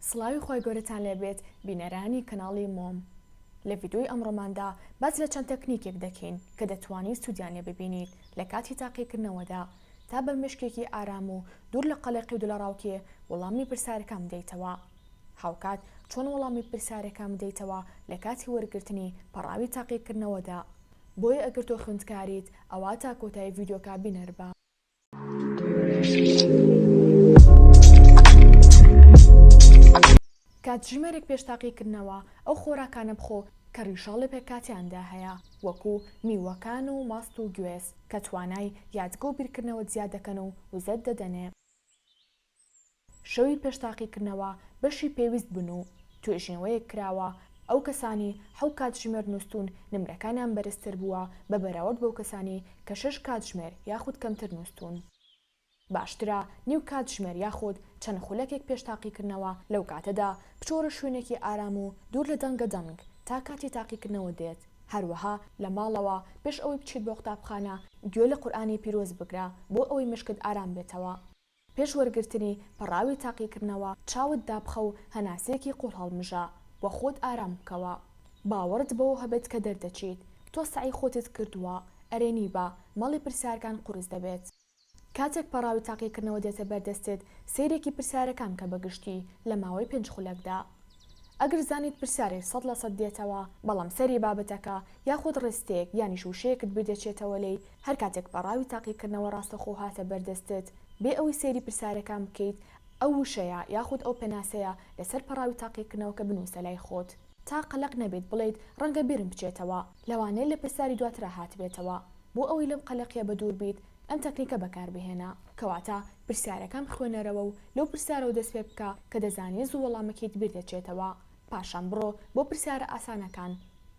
سڵاوی خۆی گەورەتان لێبێت بینەرانی کەناڵی مۆم. لە ڤیدیۆی ئەمڕۆماندا باس لە چەند تەکنیکێک دەکەین کە دەتوانیت سوودیان لێ ببینیت لە کاتی تاقیکردنەوەدا تا بە مشکێکی ئارام و دوور لە قەلەقی و دڵەڕاوکێ وەڵامی پرسیارەکان بدەیتەوە. هاوکات چۆن وەڵامی پرسیارەکان بدەیتەوە لە کاتی وەرگرتنی پەڕاوی تاقیکردنەوەدا. بۆیە ئەگەر تۆ خوێندکاریت ئەوە تا کۆتایی ڤیدیۆکە بینەر بە. کاتژمێرێک پێش تاقیکردنەوە ئەو خۆراکانە بخۆ کە ڕیشاڵی پێکاتیاندا هەیە، وەکو میوەکان و ماست و گوێز کە توانای یادگە و بیرکردنەوە زیاد دەکەن و وزەت دەدەنێ. شەوی پێش تاقیکردنەوە بەشی پێویست بن و توێژینەوەیەک کراوە ئەو کەسانی 7 کاتژمێر نووسون نمرەکانیان بەرزتر بووە بە بەراورد بەو کەسانی کە 6 کاتژمێر یاخود کەمتر نووسون. باشترە نیو کاتژمێر یاخود چەند خولەکێک پێش تاقیکردنەوە لەو کاتەدا بچۆرە شوێنێکی ئارام و دوور لە دەنگە دەنگ تا کاتی تاقیکردنەوە دێت. هەروەها لە ماڵەوە پێش ئەوەی بچیت بۆ قوتابخانە گوێ لە قورئانی پیرۆز بگرە بۆ ئەوەی مشکت ئارام بێتەوە. پێش وەرگرتنی پەڕاوی تاقیکردنەوە چاوت دابخە و هەناسەیەکی قوڵ هەڵمژە بۆ خۆت ئارام بکەوە. باوەڕت بەوە هەبێت کە دەردەچیت تۆ سعی خۆتت کردووە، ئەرێنی بە مەڵی پرسیارەکان قورس دەبێت. کاتێک پەڕاوی تاقیکردنەوە دێتە بەردەستێت سەیرێکی پرسیارەکان کە بەگشتی لە ماوەی 5 خولەکدا. ئەگەر زانیت پرسیارێک 100% دێتەوە بەڵام سەری بابەتەکە یاخود ڕستێک یانی شوشەیەکت بردەچێتەوە لێی، هەر کاتێک پەڕاوی تاقیکردنەوە ڕاستەخۆ هاتە بەردەستت بێ ئەوەی سەیری پرسیارەکان بکەیت ئەو وشەیە یاخود ئەو پێناسەیە لەسەر پەڕاوی تاقیکردنەوە کە بنووسە لای خۆت تا قەلق نەبێت بڵێیت ڕەنگە بیرم بچێتەوە لەوانەیە لە پرسیاری دواترا هات بێتەوە. بۆ ئەوەی لەم قەلەقیە بەدوور بیت ئەم تەکنیکە بەکاربهێنە، کەواتە پرسیارەکان بخوێنەرەوە و لەو پرسیارەوە دەست پێ بکە کە دەزانێت زوو وەڵامەکەیت بیر دەچێتەوە. پاشان بڕۆ بۆ پرسیارە ئاسانەکان،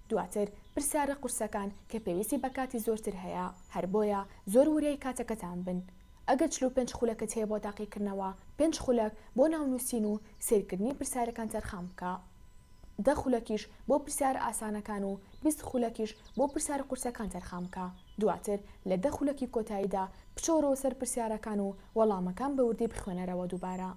دواتر پرسیارە قورسەکان کە پێویستی بە کاتی زۆرتر هەیە. هەر بۆیە زۆر وریای کاتەکەتان بن. ئەگەر 45 خولەکت هەیە بۆ تاقیکردنەوە 5 خولەک بۆ ناونووسین و سیرکردنی پرسیارەکان تەرخان بکە، 10 خولەکیش بۆ پرسیارە ئاسانەکان و 20 خولەکیش بۆ پرسیارە قورسەکان تەرخان بکە. دواتر لە 10 خولەکی کۆتاییدا بچۆرەوە سەر پرسیارەکان و وەڵامەکان بە وردی بخوێنەرەوە دووبارە.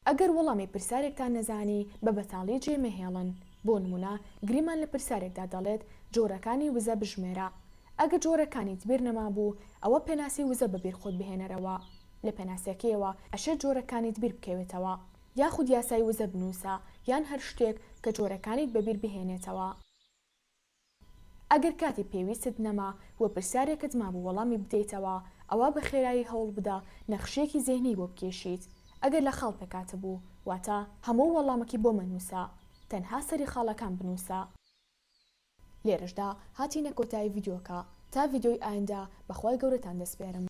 ئەگەر وەڵامی پرسیارێکتان نەزانی بە بەتاڵی جێمەهێڵن. بۆ نمونە گریمان لە پرسیارێکدا دەڵێت جۆرەکانی وزە بژمێرە. ئەگەر جۆرەکانیت بیر نەمابوو ئەوە پێناسی وزە بەبیر خۆت بهێنەرەوە. لە پێناسەکەیەوە ئەشێت جۆرەکانیت بیر بکەوێتەوە یاخود یاسای وزە بنووسە یان هەر شتێک کە جۆرەکانیت بەبیر بهێنێتەوە. ئەگەر کاتی پێویستت نەما وە پرسیارێکت مابوو وەڵامی بدەیتەوە ئەوە بە خێرایی هەوڵ بدە نەخشەیەکی زێهنی بۆ بکێشیت. ئەگەر لە خاڵ پێکاتە بوو واتە هەموو وەڵامەکی بۆ منووسە، تەنها سەری خاڵەکان بنووسە. لێرەشدا هاتینە کۆتایی ڤیدیۆکە تا ڤیدیۆی ئایندا بەخوای گەورەتان دەسپێرم.